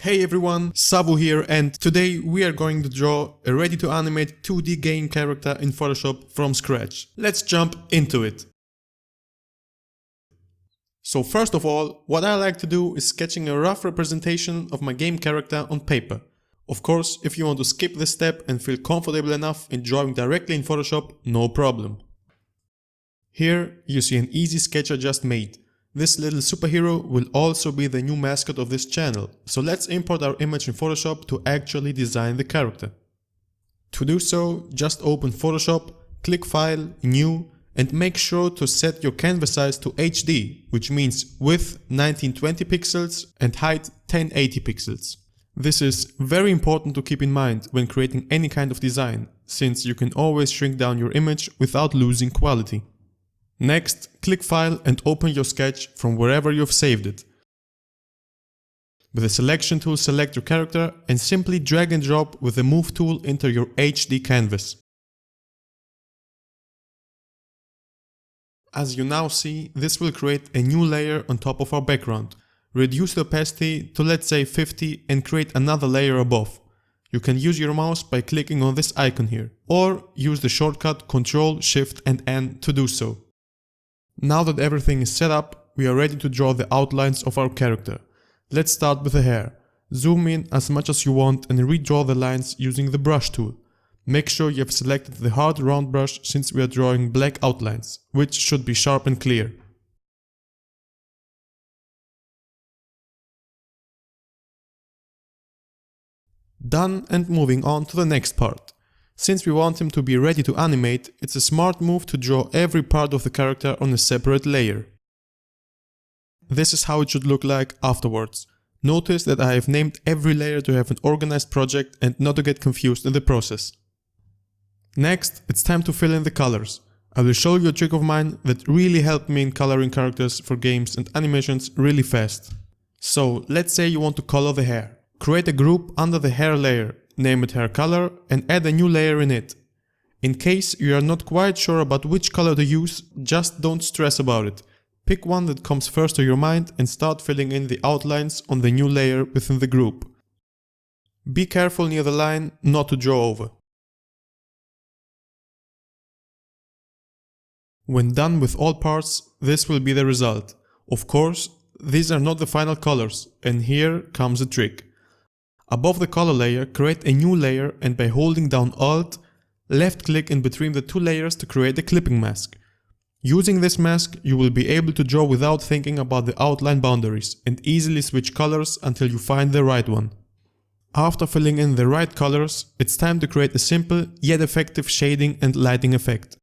Hey everyone, Savvu here, and today we are going to draw a ready to animate 2D game character in Photoshop from scratch. Let's jump into it. So first of all, what I like to do is sketching a rough representation of my game character on paper. Of course, if you want to skip this step and feel comfortable enough in drawing directly in Photoshop, no problem. Here you see an easy sketch I just made. This little superhero will also be the new mascot of this channel, so let's import our image in Photoshop to actually design the character. To do so, just open Photoshop, click File, New, and make sure to set your canvas size to HD, which means width 1920 pixels and height 1080 pixels. This is very important to keep in mind when creating any kind of design, since you can always shrink down your image without losing quality. Next, click File and open your sketch from wherever you've saved it. With the selection tool, select your character and simply drag and drop with the Move tool into your HD canvas. As you now see, this will create a new layer on top of our background. Reduce the opacity to let's say 50 and create another layer above. You can use your mouse by clicking on this icon here, or use the shortcut Ctrl, Shift and N to do so. Now that everything is set up, we are ready to draw the outlines of our character. Let's start with the hair. Zoom in as much as you want and redraw the lines using the brush tool. Make sure you have selected the hard round brush since we are drawing black outlines, which should be sharp and clear. Done, and moving on to the next part. Since we want him to be ready to animate, it's a smart move to draw every part of the character on a separate layer. This is how it should look like afterwards. Notice that I have named every layer to have an organized project and not to get confused in the process. Next, it's time to fill in the colors. I will show you a trick of mine that really helped me in coloring characters for games and animations really fast. So, let's say you want to color the hair. Create a group under the hair layer. Name it hair color and add a new layer in it. In case you are not quite sure about which color to use, just don't stress about it. Pick one that comes first to your mind and start filling in the outlines on the new layer within the group. Be careful near the line not to draw over. When done with all parts, this will be the result. Of course, these are not the final colors, and here comes a trick. Above the color layer, create a new layer and by holding down Alt, left click in between the two layers to create a clipping mask. Using this mask, you will be able to draw without thinking about the outline boundaries and easily switch colors until you find the right one. After filling in the right colors, it's time to create a simple yet effective shading and lighting effect.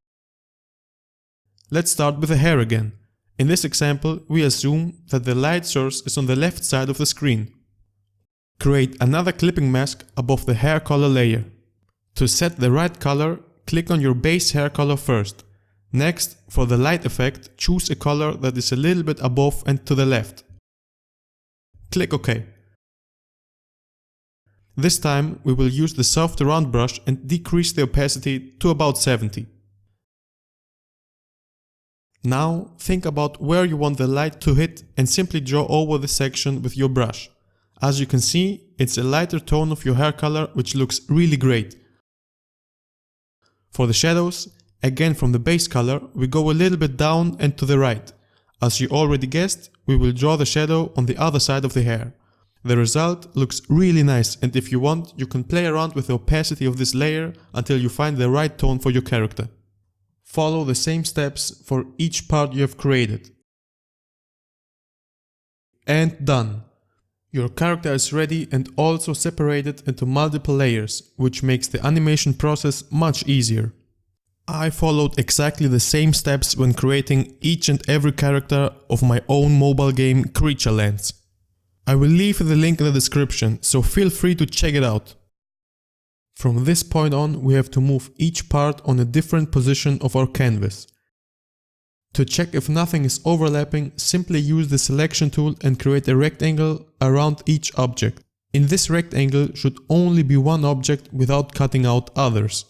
Let's start with the hair again. In this example, we assume that the light source is on the left side of the screen. Create another clipping mask above the hair color layer. To set the right color, click on your base hair color first. Next, for the light effect, choose a color that is a little bit above and to the left. Click OK. This time we will use the soft round brush and decrease the opacity to about 70. Now think about where you want the light to hit and simply draw over the section with your brush. As you can see, it's a lighter tone of your hair color which looks really great. For the shadows, again from the base color, we go a little bit down and to the right. As you already guessed, we will draw the shadow on the other side of the hair. The result looks really nice, and if you want, you can play around with the opacity of this layer until you find the right tone for your character. Follow the same steps for each part you have created. And done! Your character is ready and also separated into multiple layers, which makes the animation process much easier. I followed exactly the same steps when creating each and every character of my own mobile game Creaturelands. I will leave the link in the description, so feel free to check it out. From this point on, we have to move each part on a different position of our canvas. To check if nothing is overlapping, simply use the selection tool and create a rectangle around each object. In this rectangle should only be one object without cutting out others.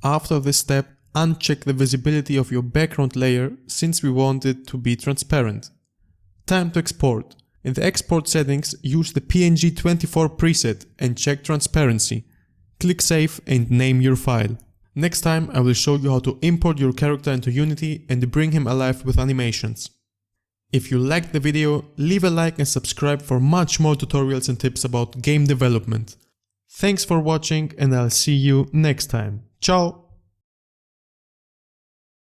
After this step, uncheck the visibility of your background layer since we want it to be transparent. Time to export. In the export settings, use the PNG24 preset and check transparency. Click Save and name your file. Next time I will show you how to import your character into Unity and bring him alive with animations. If you liked the video, leave a like and subscribe for much more tutorials and tips about game development. Thanks for watching and I'll see you next time. Ciao!